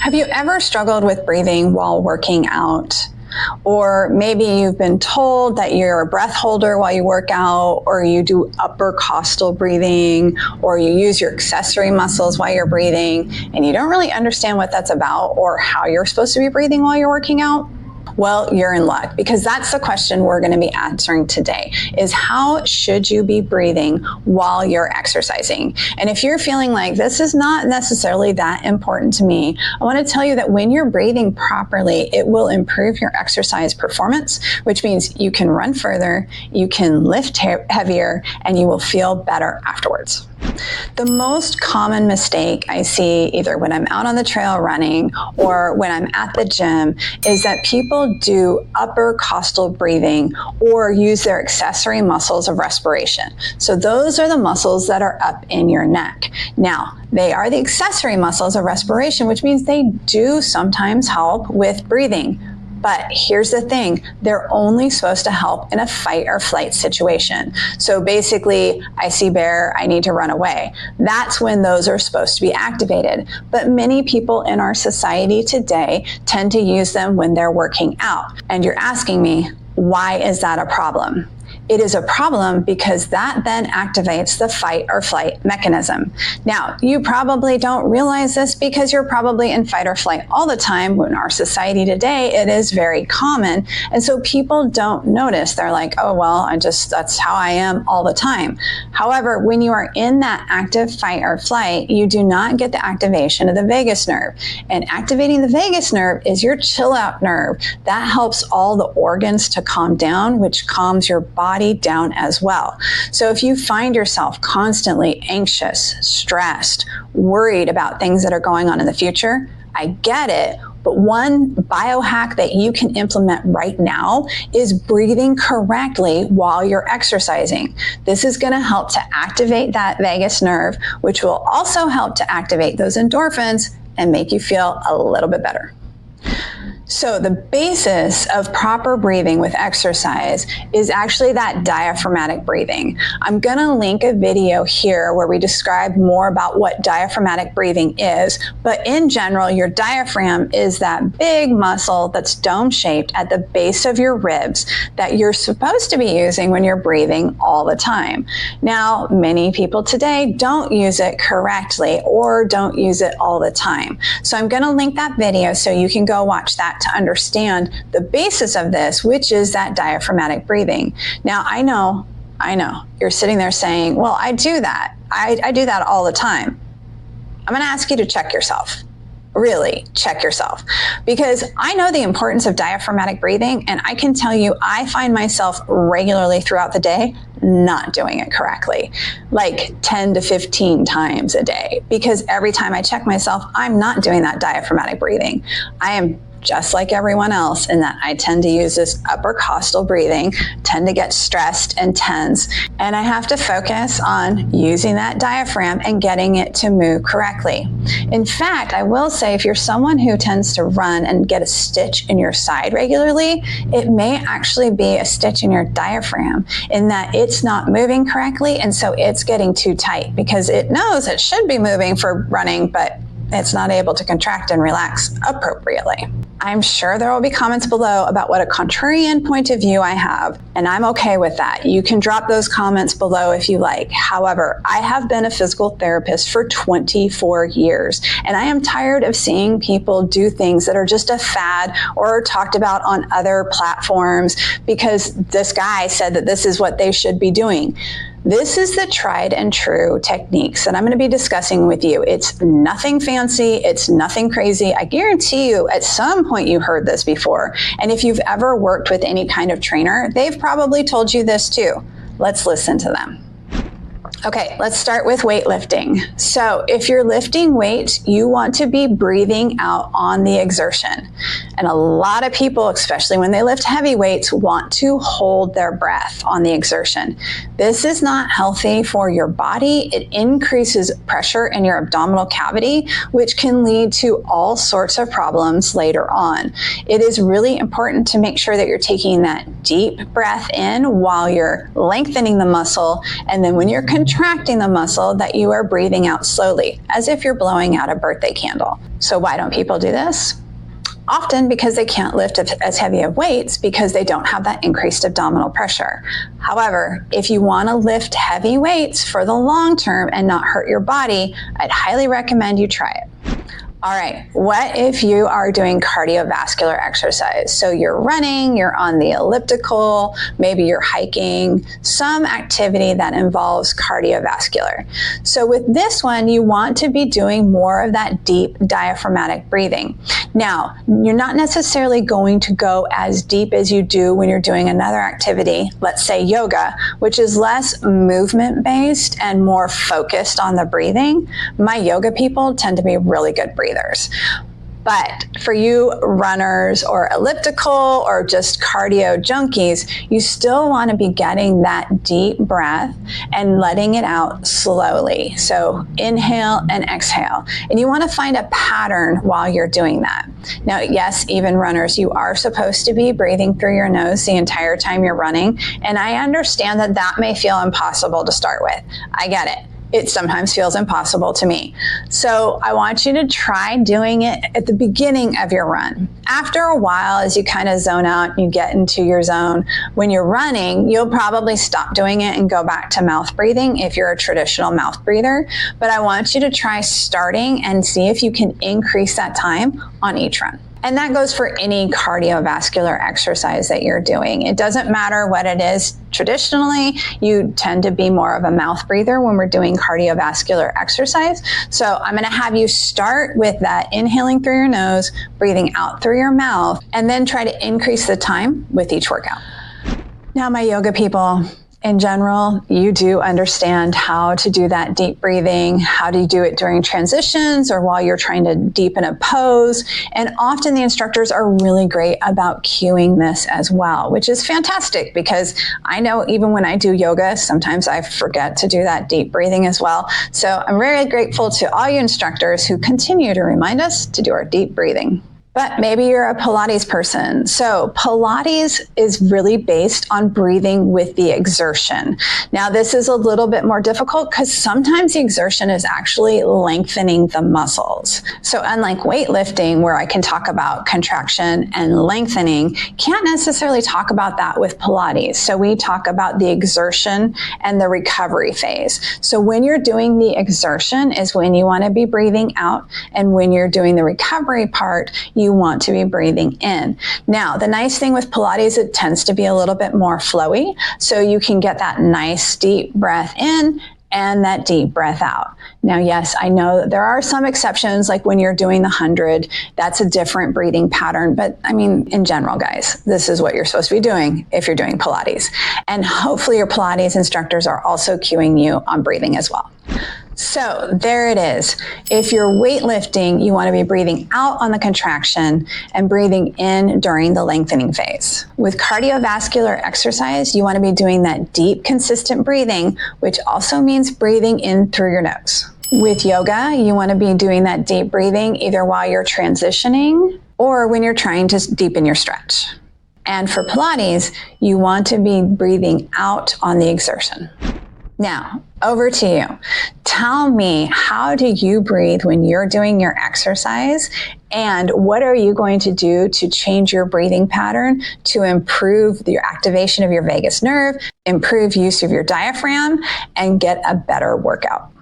Have you ever struggled with breathing while working out? Or maybe you've been told that you're a breath holder while you work out, or you do uppercostal breathing, or you use your accessory muscles while you're breathing, and you don't really understand what that's about or how you're supposed to be breathing while you're working out? Well, you're in luck, because that's the question we're going to be answering today, is how should you be breathing while you're exercising? And if you're feeling like this is not necessarily that important to me, I want to tell you that when you're breathing properly, it will improve your exercise performance, which means you can run further, you can lift heavier, and you will feel better afterwards. The most common mistake I see either when I'm out on the trail running or when I'm at the gym is that people do uppercostal breathing or use their accessory muscles of respiration. So those are the muscles that are up in your neck. Now, they are the accessory muscles of respiration, which means they do sometimes help with breathing. But here's the thing, they're only supposed to help in a fight or flight situation. So basically, I see bear, I need to run away. That's when those are supposed to be activated. But many people in our society today tend to use them when they're working out. And you're asking me, why is that a problem? It is a problem because that then activates the fight or flight mechanism. Now, you probably don't realize this because you're probably in fight or flight all the time. In our society today, it is very common. And so people don't notice. They're like, oh, well, that's how I am all the time. However, when you are in that active fight or flight, you do not get the activation of the vagus nerve. And activating the vagus nerve is your chill out nerve. That helps all the organs to calm down, which calms your body down as well. So if you find yourself constantly anxious, stressed, worried about things that are going on in the future, I get it. But one biohack that you can implement right now is breathing correctly while you're exercising. This is going to help to activate that vagus nerve, which will also help to activate those endorphins and make you feel a little bit better. So the basis of proper breathing with exercise is actually that diaphragmatic breathing. I'm going to link a video here where we describe more about what diaphragmatic breathing is, but in general, your diaphragm is that big muscle that's dome-shaped at the base of your ribs that you're supposed to be using when you're breathing all the time. Now, many people today don't use it correctly or don't use it all the time. So I'm going to link that video so you can go watch that to understand the basis of this, which is that diaphragmatic breathing. Now, I know, you're sitting there saying, well, I do that. I do that all the time. I'm going to ask you to check yourself. Really check yourself, because I know the importance of diaphragmatic breathing, and I can tell you I find myself regularly throughout the day not doing it correctly, like 10 to 15 times a day, because every time I check myself, I'm not doing that diaphragmatic breathing. I am just like everyone else in that I tend to use this uppercostal breathing, tend to get stressed and tense, and I have to focus on using that diaphragm and getting it to move correctly. In fact, I will say if you're someone who tends to run and get a stitch in your side regularly, it may actually be a stitch in your diaphragm in that it's not moving correctly, and so it's getting too tight because it knows it should be moving for running, but it's not able to contract and relax appropriately. I'm sure there will be comments below about what a contrarian point of view I have, and I'm okay with that. You can drop those comments below if you like. However, I have been a physical therapist for 24 years, and I am tired of seeing people do things that are just a fad or talked about on other platforms because this guy said that this is what they should be doing. This is the tried and true techniques that I'm going to be discussing with you. It's nothing fancy. It's nothing crazy. I guarantee you at some point you heard this before. And if you've ever worked with any kind of trainer, they've probably told you this too. Let's listen to them. Okay, let's start with weightlifting. So if you're lifting weights, you want to be breathing out on the exertion. And a lot of people, especially when they lift heavy weights, want to hold their breath on the exertion. This is not healthy for your body. It increases pressure in your abdominal cavity, which can lead to all sorts of problems later on. It is really important to make sure that you're taking that deep breath in while you're lengthening the muscle, and then when you're contracting contracting the muscle that you are breathing out slowly, as if you're blowing out a birthday candle. So why don't people do this? Often because they can't lift as heavy of weights because they don't have that increased abdominal pressure. However, if you want to lift heavy weights for the long term and not hurt your body, I'd highly recommend you try it. All right, what if you are doing cardiovascular exercise? So you're running, you're on the elliptical, maybe you're hiking, some activity that involves cardiovascular. So with this one, you want to be doing more of that deep diaphragmatic breathing. Now, you're not necessarily going to go as deep as you do when you're doing another activity, let's say yoga, which is less movement-based and more focused on the breathing. My yoga people tend to be really good breathers. But for you runners or elliptical or just cardio junkies, you still want to be getting that deep breath and letting it out slowly. So inhale and exhale. And you want to find a pattern while you're doing that. Now, yes, even runners, you are supposed to be breathing through your nose the entire time you're running. And I understand that that may feel impossible to start with. I get it. It sometimes feels impossible to me. So I want you to try doing it at the beginning of your run. After a while, as you kind of zone out, you get into your zone. When you're running, you'll probably stop doing it and go back to mouth breathing if you're a traditional mouth breather. But I want you to try starting and see if you can increase that time on each run. And that goes for any cardiovascular exercise that you're doing. It doesn't matter what it is. Traditionally, you tend to be more of a mouth breather when we're doing cardiovascular exercise. So I'm going to have you start with that inhaling through your nose, breathing out through your mouth, and then try to increase the time with each workout. Now, my yoga people, in general, you do understand how to do that deep breathing, how to do it during transitions or while you're trying to deepen a pose. And often the instructors are really great about cueing this as well, which is fantastic because I know even when I do yoga, sometimes I forget to do that deep breathing as well. So I'm very grateful to all you instructors who continue to remind us to do our deep breathing. But maybe you're a Pilates person. So Pilates is really based on breathing with the exertion. Now, this is a little bit more difficult because sometimes the exertion is actually lengthening the muscles. So unlike weightlifting, where I can talk about contraction and lengthening, can't necessarily talk about that with Pilates. So we talk about the exertion and the recovery phase. So when you're doing the exertion is when you want to be breathing out, and when you're doing the recovery part, you want to be breathing in. Now, the nice thing with Pilates, it tends to be a little bit more flowy, so you can get that nice deep breath in and that deep breath out. Now, yes, I know that there are some exceptions, like when you're doing the 100, that's a different breathing pattern. But I mean, in general, guys, this is what you're supposed to be doing if you're doing Pilates. And hopefully your Pilates instructors are also cueing you on breathing as well. So there it is. If you're weightlifting, you want to be breathing out on the contraction and breathing in during the lengthening phase. With cardiovascular exercise, you want to be doing that deep, consistent breathing, which also means breathing in through your nose. With yoga, you want to be doing that deep breathing either while you're transitioning or when you're trying to deepen your stretch. And for Pilates, you want to be breathing out on the exertion. Now, over to you. Tell me, how do you breathe when you're doing your exercise? And what are you going to do to change your breathing pattern to improve your activation of your vagus nerve, improve use of your diaphragm, and get a better workout?